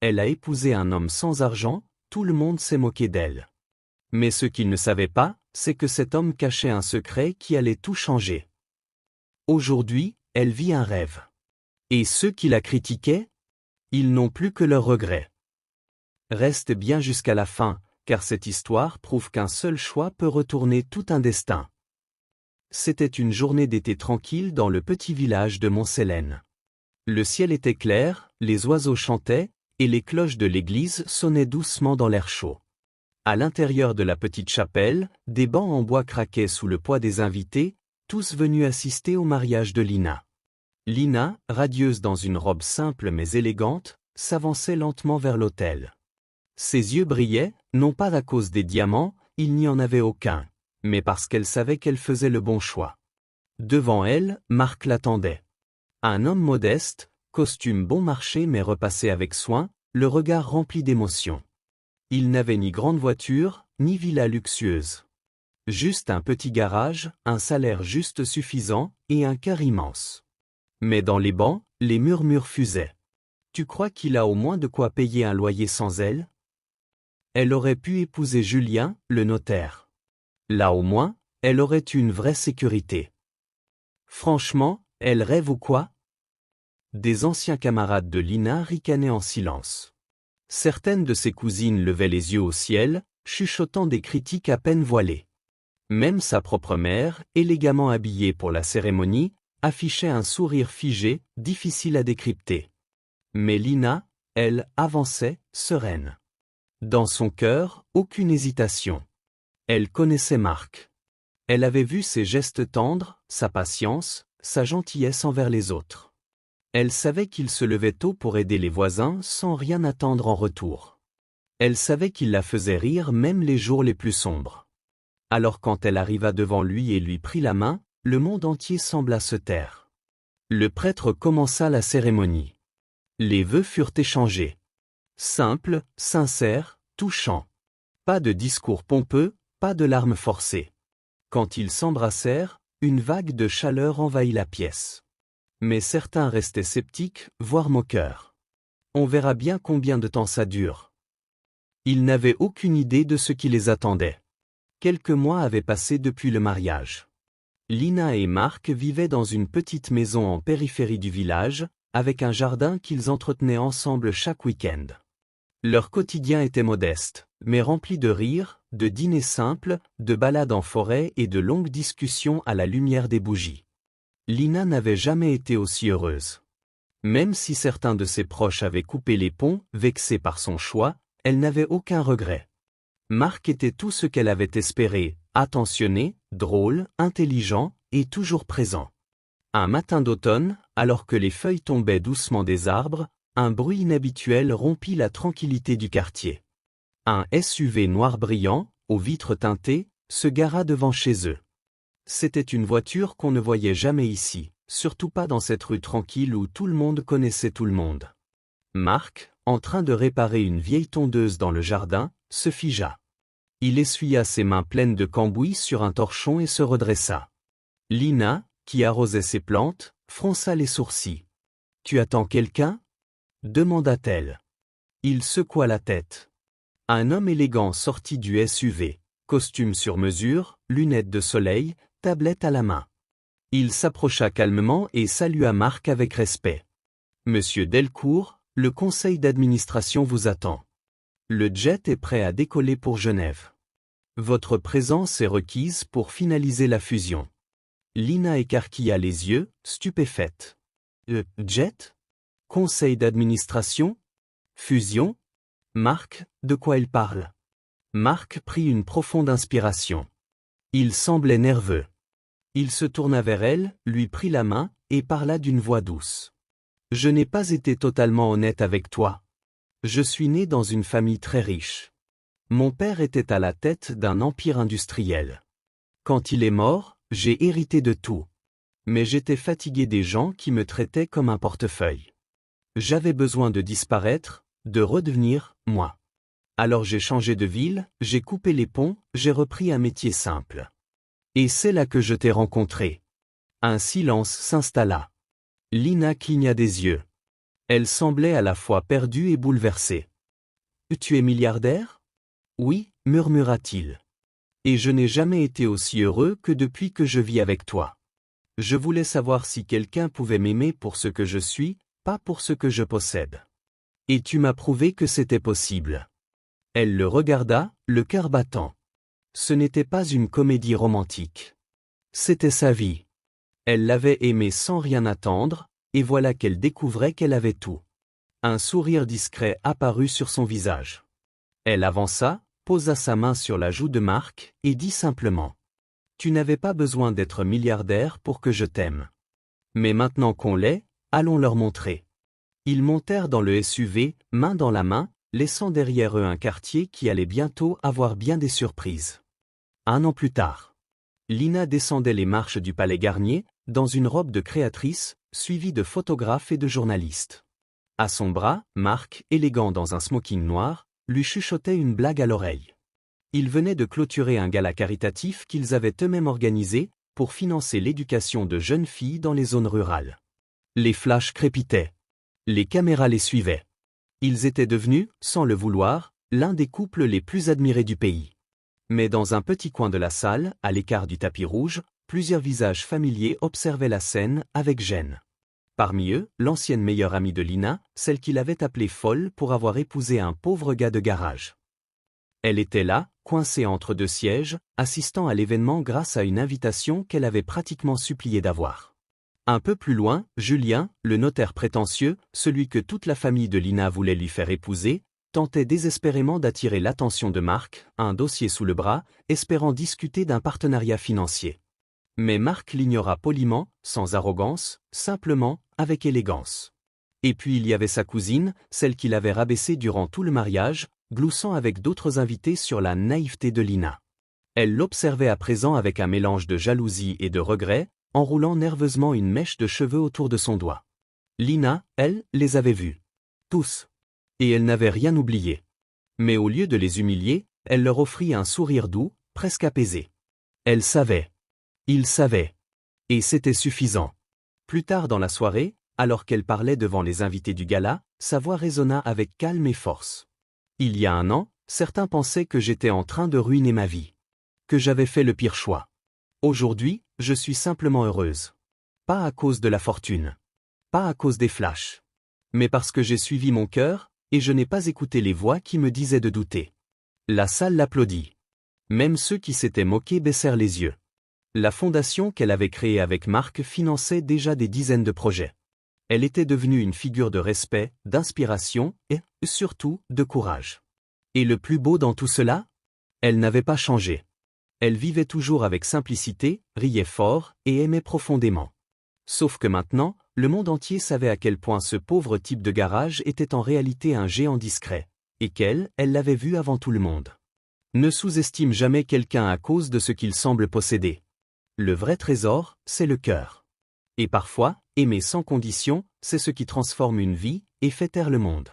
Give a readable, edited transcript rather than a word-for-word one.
Elle a épousé un homme sans argent, tout le monde s'est moqué d'elle. Mais ce qu'il ne savait pas, c'est que cet homme cachait un secret qui allait tout changer. Aujourd'hui, elle vit un rêve. Et ceux qui la critiquaient, ils n'ont plus que leurs regrets. Reste bien jusqu'à la fin, car cette histoire prouve qu'un seul choix peut retourner tout un destin. C'était une journée d'été tranquille dans le petit village de Montcélène. Le ciel était clair, les oiseaux chantaient, et les cloches de l'église sonnaient doucement dans l'air chaud. À l'intérieur de la petite chapelle, des bancs en bois craquaient sous le poids des invités, tous venus assister au mariage de Lina. Lina, radieuse dans une robe simple mais élégante, s'avançait lentement vers l'autel. Ses yeux brillaient, non pas à cause des diamants, il n'y en avait aucun, mais parce qu'elle savait qu'elle faisait le bon choix. Devant elle, Marc l'attendait. Un homme modeste, costume bon marché mais repassé avec soin, le regard rempli d'émotion. Il n'avait ni grande voiture, ni villa luxueuse. Juste un petit garage, un salaire juste suffisant, et un cœur immense. Mais dans les bancs, les murmures fusaient. Tu crois qu'il a au moins de quoi payer un loyer sans elle? Elle aurait pu épouser Julien, le notaire. Là au moins, elle aurait eu une vraie sécurité. Franchement, elle rêve ou quoi? Des anciens camarades de Lina ricanaient en silence. Certaines de ses cousines levaient les yeux au ciel, chuchotant des critiques à peine voilées. Même sa propre mère, élégamment habillée pour la cérémonie, affichait un sourire figé, difficile à décrypter. Mais Lina, elle, avançait, sereine. Dans son cœur, aucune hésitation. Elle connaissait Marc. Elle avait vu ses gestes tendres, sa patience, sa gentillesse envers les autres. Elle savait qu'il se levait tôt pour aider les voisins sans rien attendre en retour. Elle savait qu'il la faisait rire même les jours les plus sombres. Alors quand elle arriva devant lui et lui prit la main, le monde entier sembla se taire. Le prêtre commença la cérémonie. Les vœux furent échangés. Simples, sincères, touchants. Pas de discours pompeux, pas de larmes forcées. Quand ils s'embrassèrent, une vague de chaleur envahit la pièce. Mais certains restaient sceptiques, voire moqueurs. On verra bien combien de temps ça dure. Ils n'avaient aucune idée de ce qui les attendait. Quelques mois avaient passé depuis le mariage. Lina et Marc vivaient dans une petite maison en périphérie du village, avec un jardin qu'ils entretenaient ensemble chaque week-end. Leur quotidien était modeste, mais rempli de rires, de dîners simples, de balades en forêt et de longues discussions à la lumière des bougies. Lina n'avait jamais été aussi heureuse. Même si certains de ses proches avaient coupé les ponts, vexés par son choix, elle n'avait aucun regret. Marc était tout ce qu'elle avait espéré, attentionné, drôle, intelligent et toujours présent. Un matin d'automne, alors que les feuilles tombaient doucement des arbres, un bruit inhabituel rompit la tranquillité du quartier. Un SUV noir brillant, aux vitres teintées, se gara devant chez eux. C'était une voiture qu'on ne voyait jamais ici, surtout pas dans cette rue tranquille où tout le monde connaissait tout le monde. Marc, en train de réparer une vieille tondeuse dans le jardin, se figea. Il essuya ses mains pleines de cambouis sur un torchon et se redressa. Lina, qui arrosait ses plantes, fronça les sourcils. « Tu attends quelqu'un » demanda-t-elle. Il secoua la tête. Un homme élégant sortit du SUV, costume sur mesure, lunettes de soleil, tablette à la main. Il s'approcha calmement et salua Marc avec respect. « Monsieur Delcourt, le conseil d'administration vous attend. Le jet est prêt à décoller pour Genève. Votre présence est requise pour finaliser la fusion. » Lina écarquilla les yeux, stupéfaite. « Jet ? Conseil d'administration ? Fusion ? Marc, de quoi il parle ?» Marc prit une profonde inspiration. Il semblait nerveux. Il se tourna vers elle, lui prit la main, et parla d'une voix douce. « Je n'ai pas été totalement honnête avec toi. Je suis né dans une famille très riche. Mon père était à la tête d'un empire industriel. Quand il est mort, j'ai hérité de tout. Mais j'étais fatigué des gens qui me traitaient comme un portefeuille. J'avais besoin de disparaître, de redevenir, moi. Alors j'ai changé de ville, j'ai coupé les ponts, j'ai repris un métier simple. Et c'est là que je t'ai rencontré. » Un silence s'installa. Lina cligna des yeux. Elle semblait à la fois perdue et bouleversée. « Tu es milliardaire ?» ?»« Oui, murmura-t-il. Et je n'ai jamais été aussi heureux que depuis que je vis avec toi. Je voulais savoir si quelqu'un pouvait m'aimer pour ce que je suis, pas pour ce que je possède. Et tu m'as prouvé que c'était possible. » Elle le regarda, le cœur battant. Ce n'était pas une comédie romantique. C'était sa vie. Elle l'avait aimé sans rien attendre, et voilà qu'elle découvrait qu'elle avait tout. Un sourire discret apparut sur son visage. Elle avança, posa sa main sur la joue de Marc, et dit simplement. « Tu n'avais pas besoin d'être milliardaire pour que je t'aime. Mais maintenant qu'on l'est, allons leur montrer. » Ils montèrent dans le SUV, main dans la main, laissant derrière eux un quartier qui allait bientôt avoir bien des surprises. 1 an plus tard. Lina descendait les marches du Palais Garnier, dans une robe de créatrice, suivie de photographes et de journalistes. À son bras, Marc, élégant dans un smoking noir, lui chuchotait une blague à l'oreille. Ils venaient de clôturer un gala caritatif qu'ils avaient eux-mêmes organisé, pour financer l'éducation de jeunes filles dans les zones rurales. Les flashs crépitaient. Les caméras les suivaient. Ils étaient devenus, sans le vouloir, l'un des couples les plus admirés du pays. Mais dans un petit coin de la salle, à l'écart du tapis rouge, plusieurs visages familiers observaient la scène avec gêne. Parmi eux, l'ancienne meilleure amie de Lina, celle qu'il avait appelée folle pour avoir épousé un pauvre gars de garage. Elle était là, coincée entre 2 sièges, assistant à l'événement grâce à une invitation qu'elle avait pratiquement supplié d'avoir. Un peu plus loin, Julien, le notaire prétentieux, celui que toute la famille de Lina voulait lui faire épouser, tentait désespérément d'attirer l'attention de Marc, un dossier sous le bras, espérant discuter d'un partenariat financier. Mais Marc l'ignora poliment, sans arrogance, simplement, avec élégance. Et puis il y avait sa cousine, celle qu'il avait rabaissée durant tout le mariage, gloussant avec d'autres invités sur la naïveté de Lina. Elle l'observait à présent avec un mélange de jalousie et de regret, enroulant nerveusement une mèche de cheveux autour de son doigt. Lina, elle, les avait vus. Tous. Et elle n'avait rien oublié. Mais au lieu de les humilier, elle leur offrit un sourire doux, presque apaisé. Elle savait. Il savait. Et c'était suffisant. Plus tard dans la soirée, alors qu'elle parlait devant les invités du gala, sa voix résonna avec calme et force. Il y a 1 an, certains pensaient que j'étais en train de ruiner ma vie. Que j'avais fait le pire choix. Aujourd'hui, je suis simplement heureuse. Pas à cause de la fortune. Pas à cause des flashs. Mais parce que j'ai suivi mon cœur, et je n'ai pas écouté les voix qui me disaient de douter. La salle l'applaudit. Même ceux qui s'étaient moqués baissèrent les yeux. La fondation qu'elle avait créée avec Marc finançait déjà des dizaines de projets. Elle était devenue une figure de respect, d'inspiration et, surtout, de courage. Et le plus beau dans tout cela? Elle n'avait pas changé. Elle vivait toujours avec simplicité, riait fort et aimait profondément. Sauf que maintenant, le monde entier savait à quel point ce pauvre type de garage était en réalité un géant discret, et qu'elle, elle l'avait vu avant tout le monde. Ne sous-estime jamais quelqu'un à cause de ce qu'il semble posséder. Le vrai trésor, c'est le cœur. Et parfois, aimer sans condition, c'est ce qui transforme une vie et fait taire le monde.